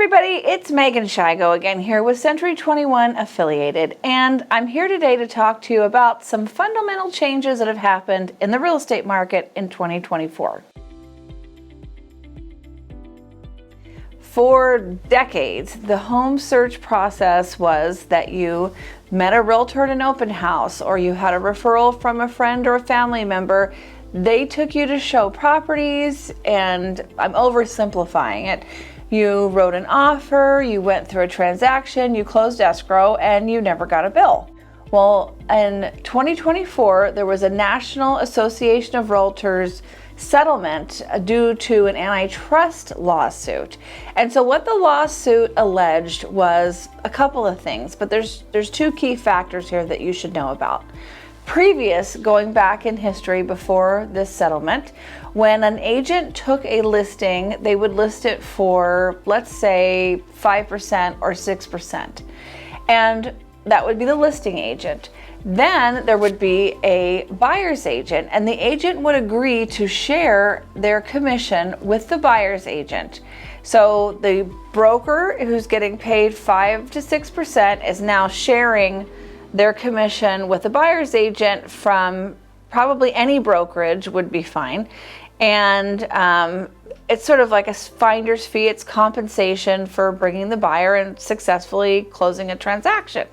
everybody, it's Megan Shigo again here with Century 21 Affiliated, and I'm here today to talk to you about some fundamental changes that have happened in the real estate market in 2024. For decades, the home search process was that you met a realtor at an open house, or you had a referral from a friend or a family member. They took you to show properties, and I'm oversimplifying it. You wrote an offer, you went through a transaction, you closed escrow, and you never got a bill. Well, in 2024, there was a National Association of Realtors settlement due to an antitrust lawsuit. And so what the lawsuit alleged was a couple of things, but there's two key factors here that you should know about. Going back in history before this settlement, when an agent took a listing, they would list it for, let's say, 5% or 6%. And that would be the listing agent. Then there would be a buyer's agent, and the agent would agree to share their commission with the buyer's agent. So the broker who's getting paid 5 to 6% is now sharing their commission with the buyer's agent from probably any brokerage would be fine. And it's sort of like a finder's fee. It's compensation for bringing the buyer and successfully closing a transaction.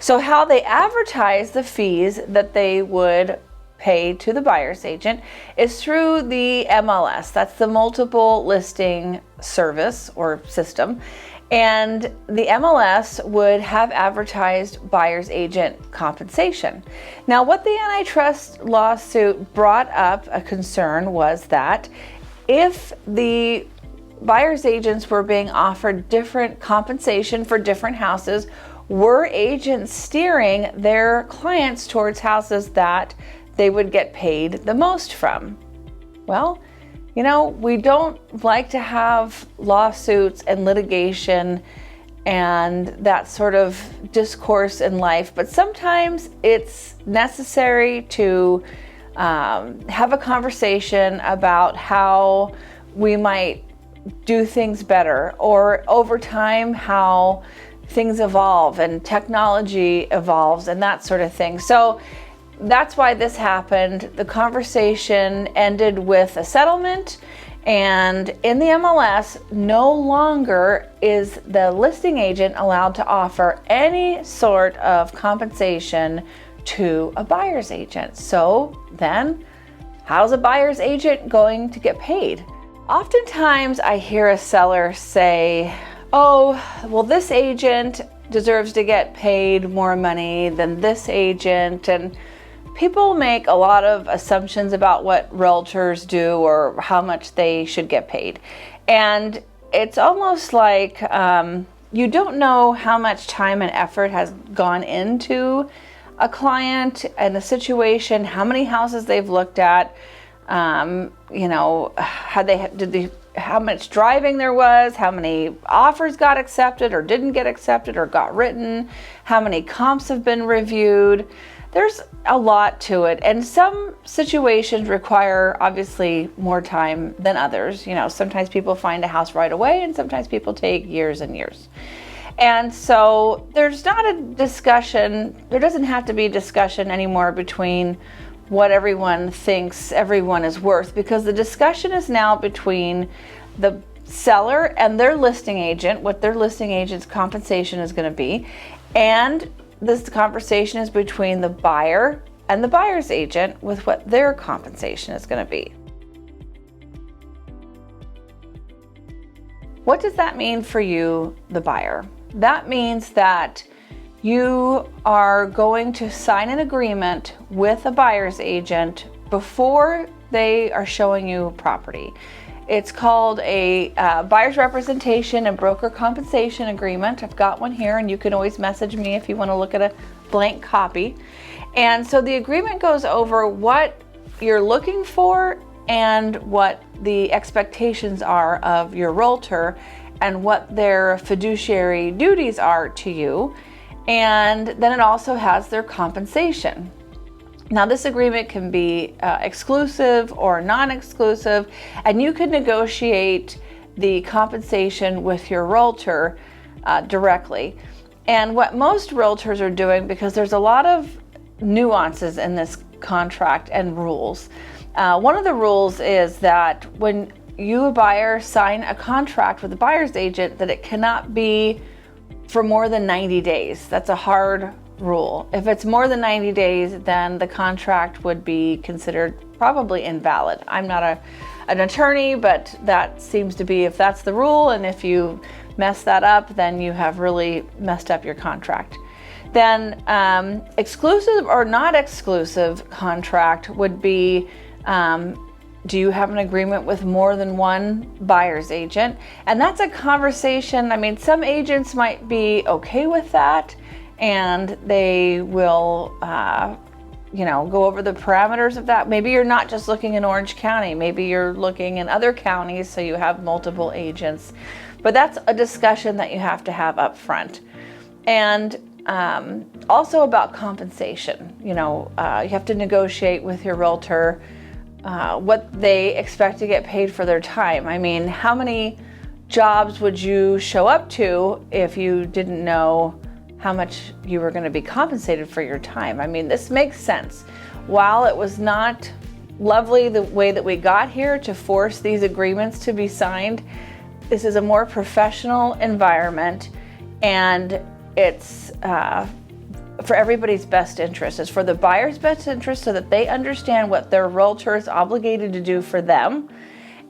So how they advertise the fees that they would pay to the buyer's agent is through the MLS. That's the multiple listing service or system. And the MLS would have advertised buyer's agent compensation. Now, what the antitrust lawsuit brought up a concern was that if the buyer's agents were being offered different compensation for different houses, were agents steering their clients towards houses that they would get paid the most from? Well, you know, we don't like to have lawsuits and litigation and that sort of discourse in life, but sometimes it's necessary to have a conversation about how we might do things better, or over time how things evolve and technology evolves and that sort of thing. So that's why this happened. The conversation ended with a settlement, and in the MLS, no longer is the listing agent allowed to offer any sort of compensation to a buyer's agent. So then, how's a buyer's agent going to get paid? Oftentimes I hear a seller say, oh, well, this agent deserves to get paid more money than this agent, and people make a lot of assumptions about what realtors do or how much they should get paid. And it's almost like you don't know how much time and effort has gone into a client and a situation, how many houses they've looked at, how much driving there was, how many offers got accepted or didn't get accepted or got written, how many comps have been reviewed. There's a lot to it, and some situations require obviously more time than others. You know, sometimes people find a house right away, and sometimes people take years and years. And so there's not a discussion, there doesn't have to be discussion anymore between what everyone thinks everyone is worth, because the discussion is now between the seller and their listing agent, what their listing agent's compensation is going to be, and this conversation is between the buyer and the buyer's agent with what their compensation is going to be. What does that mean for you, the buyer? That means that you are going to sign an agreement with a buyer's agent before they are showing you property. It's called a buyer's representation and broker compensation agreement. I've got one here, and you can always message me if you want to look at a blank copy. And so the agreement goes over what you're looking for and what the expectations are of your realtor and what their fiduciary duties are to you. And then it also has their compensation. Now, this agreement can be exclusive or non-exclusive, and you can negotiate the compensation with your realtor directly. And what most realtors are doing, because there's a lot of nuances in this contract and rules. One of the rules is that when you, a buyer, sign a contract with a buyer's agent, that it cannot be for more than 90 days. That's a hard rule. If it's more than 90 days, then the contract would be considered probably invalid. I'm not an attorney, but that seems to be, if that's the rule, and if you mess that up, then you have really messed up your contract. Then exclusive or not exclusive contract would be, do you have an agreement with more than one buyer's agent? And that's a conversation. I mean, some agents might be okay with that, and they will go over the parameters of that. Maybe you're not just looking in Orange County, maybe you're looking in other counties, so you have multiple agents. But that's a discussion that you have to have up front. And also about compensation. You have to negotiate with your realtor what they expect to get paid for their time. I mean, how many jobs would you show up to if you didn't know how much you were going to be compensated for your time? I mean, this makes sense. While it was not lovely the way that we got here to force these agreements to be signed, this is a more professional environment, and it's for everybody's best interest. It's for the buyer's best interest, so that they understand what their realtor is obligated to do for them.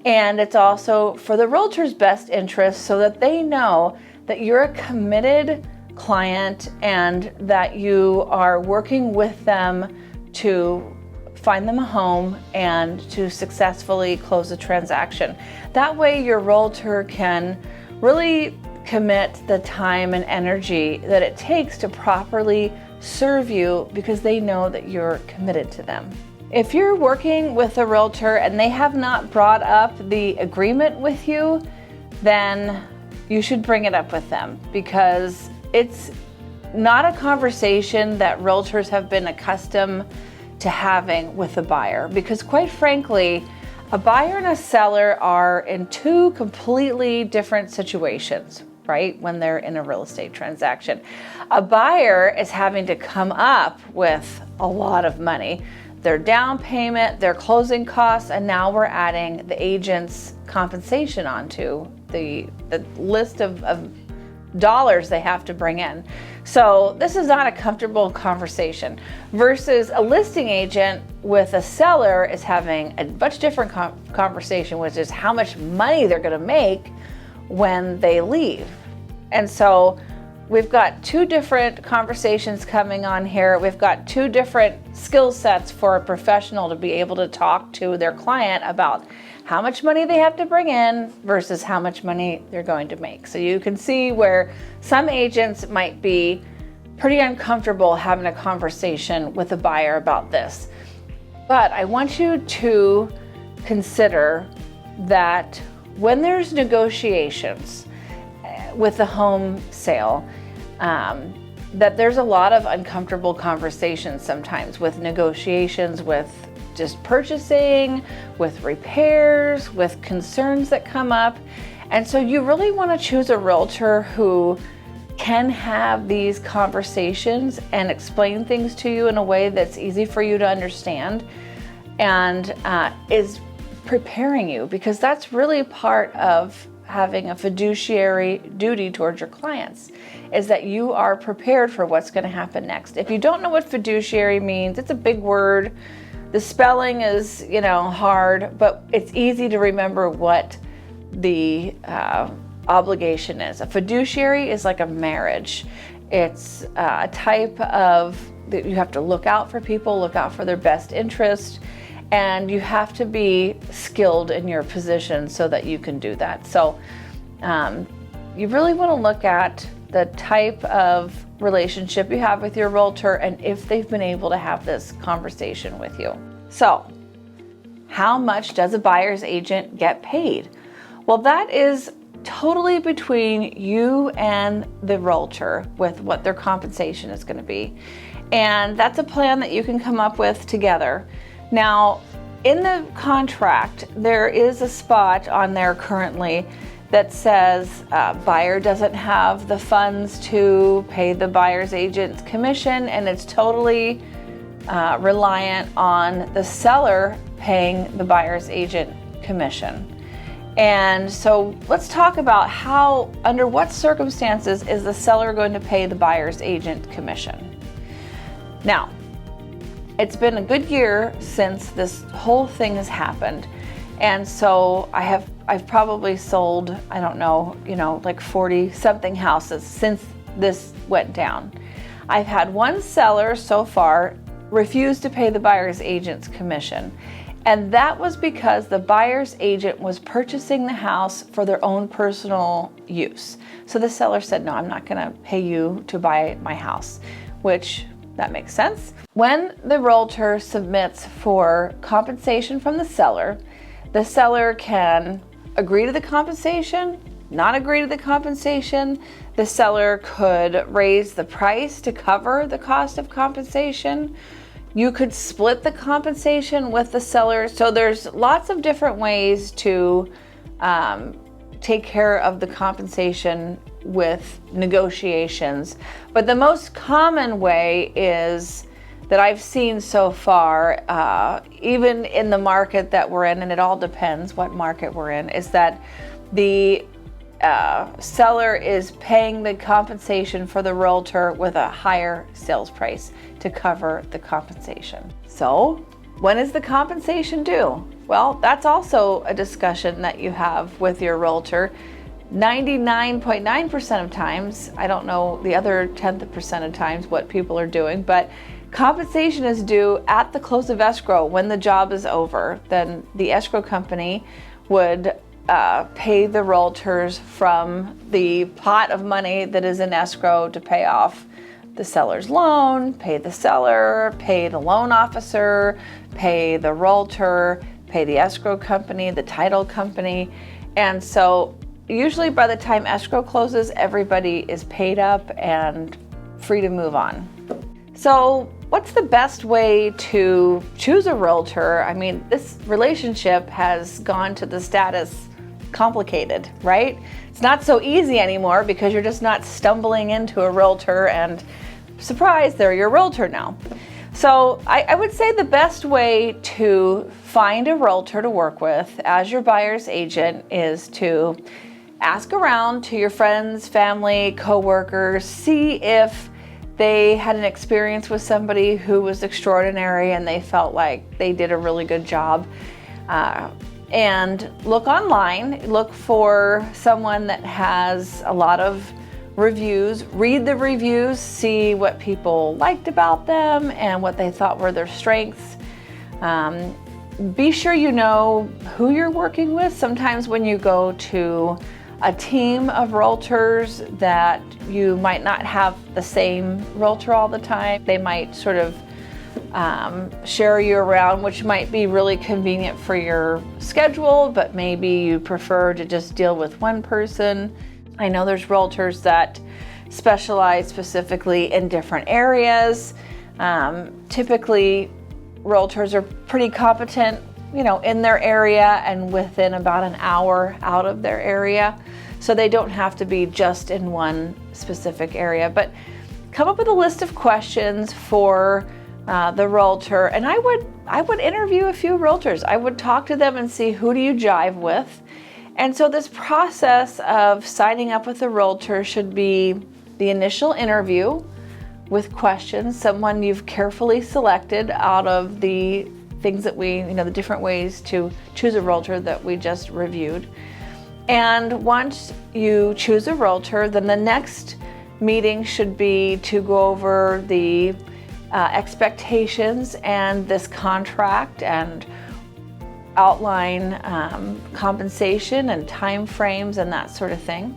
And it's also for the realtor's best interest, so that they know that you're a committed client and that you are working with them to find them a home and to successfully close a transaction. That way your realtor can really commit the time and energy that it takes to properly serve you, because they know that you're committed to them. If you're working with a realtor and they have not brought up the agreement with you, then you should bring it up with them, because it's not a conversation that realtors have been accustomed to having with a buyer. Because quite frankly, a buyer and a seller are in two completely different situations, right? When they're in a real estate transaction. A buyer is having to come up with a lot of money, their down payment, their closing costs, and now we're adding the agent's compensation onto the list of dollars they have to bring in. So this is not a comfortable conversation, versus a listing agent with a seller is having a much different conversation, which is how much money they're going to make when they leave. And so we've got two different conversations coming on here. We've got two different skill sets for a professional to be able to talk to their client about how much money they have to bring in versus how much money they're going to make. So you can see where some agents might be pretty uncomfortable having a conversation with a buyer about this. But I want you to consider that when there's negotiations with a home sale, that there's a lot of uncomfortable conversations sometimes with negotiations, with just purchasing, with repairs, with concerns that come up. And so you really want to choose a realtor who can have these conversations and explain things to you in a way that's easy for you to understand, and is preparing you, because that's really part of having a fiduciary duty towards your clients, is that you are prepared for what's going to happen next. If you don't know what fiduciary means, it's a big word. The spelling is, hard, but it's easy to remember what the obligation is. A fiduciary is like a marriage. It's a type of that you have to look out for people, look out for their best interest, and you have to be skilled in your position so that you can do that. So you really want to look at the type of relationship you have with your realtor and if they've been able to have this conversation with you. So, how much does a buyer's agent get paid? Well, that is totally between you and the realtor with what their compensation is going to be. And that's a plan that you can come up with together. Now, in the contract, there is a spot on there currently that says buyer doesn't have the funds to pay the buyer's agent's commission, and it's totally reliant on the seller paying the buyer's agent commission. And so let's talk about how, under what circumstances is the seller going to pay the buyer's agent commission. Now, it's been a good year since this whole thing has happened. And so I've probably sold, I don't know, like 40 something houses since this went down. I've had one seller so far refuse to pay the buyer's agent's commission. And that was because the buyer's agent was purchasing the house for their own personal use. So the seller said, no, I'm not gonna pay you to buy my house, which that makes sense. When the realtor submits for compensation from the seller can agree to the compensation, not agree to the compensation. The seller could raise the price to cover the cost of compensation. You could split the compensation with the seller. So there's lots of different ways to take care of the compensation with negotiations. But the most common way is that I've seen so far, even in the market that we're in, and it all depends what market we're in, is that the seller is paying the compensation for the realtor with a higher sales price to cover the compensation. So when is the compensation due? Well, that's also a discussion that you have with your realtor. 99.9% of times, I don't know the other 10% of times what people are doing, but compensation is due at the close of escrow when the job is over. Then the escrow company would pay the realtors from the pot of money that is in escrow to pay off the seller's loan, pay the seller, pay the loan officer, pay the realtor, pay the escrow company, the title company. And so usually by the time escrow closes, everybody is paid up and free to move on. So what's the best way to choose a realtor? I mean, this relationship has gone to the status complicated, right? It's not so easy anymore because you're just not stumbling into a realtor and surprise, they're your realtor now. So I would say the best way to find a realtor to work with as your buyer's agent is to ask around to your friends, family, coworkers, see if they had an experience with somebody who was extraordinary and they felt like they did a really good job. And look online, look for someone that has a lot of reviews, read the reviews, see what people liked about them and what they thought were their strengths. Be sure you know who you're working with. Sometimes when you go to a team of realtors that you might not have the same realtor all the time, they might sort of share you around, which might be really convenient for your schedule, but maybe you prefer to just deal with one person. I know there's realtors that specialize specifically in different areas. Typically, realtors are pretty competent, in their area and within about an hour out of their area. So they don't have to be just in one specific area, but come up with a list of questions for the realtor. And I would interview a few realtors. I would talk to them and see who do you jive with. And so this process of signing up with a realtor should be the initial interview with questions, someone you've carefully selected out of the things that the different ways to choose a realtor that we just reviewed. And once you choose a realtor, then the next meeting should be to go over the expectations and this contract and outline compensation and time frames and that sort of thing,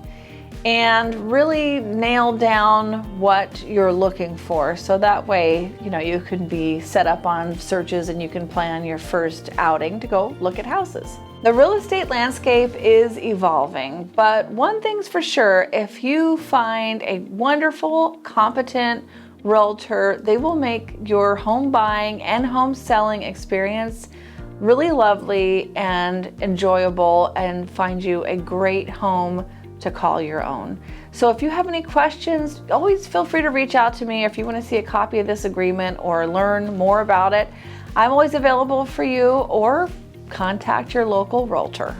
and really nail down what you're looking for. So that way, you can be set up on searches and you can plan your first outing to go look at houses. The real estate landscape is evolving, but one thing's for sure, if you find a wonderful, competent realtor, they will make your home buying and home selling experience really lovely and enjoyable and find you a great home to call your own. So if you have any questions, always feel free to reach out to me. If you want to see a copy of this agreement or learn more about it, I'm always available for you, or contact your local realtor.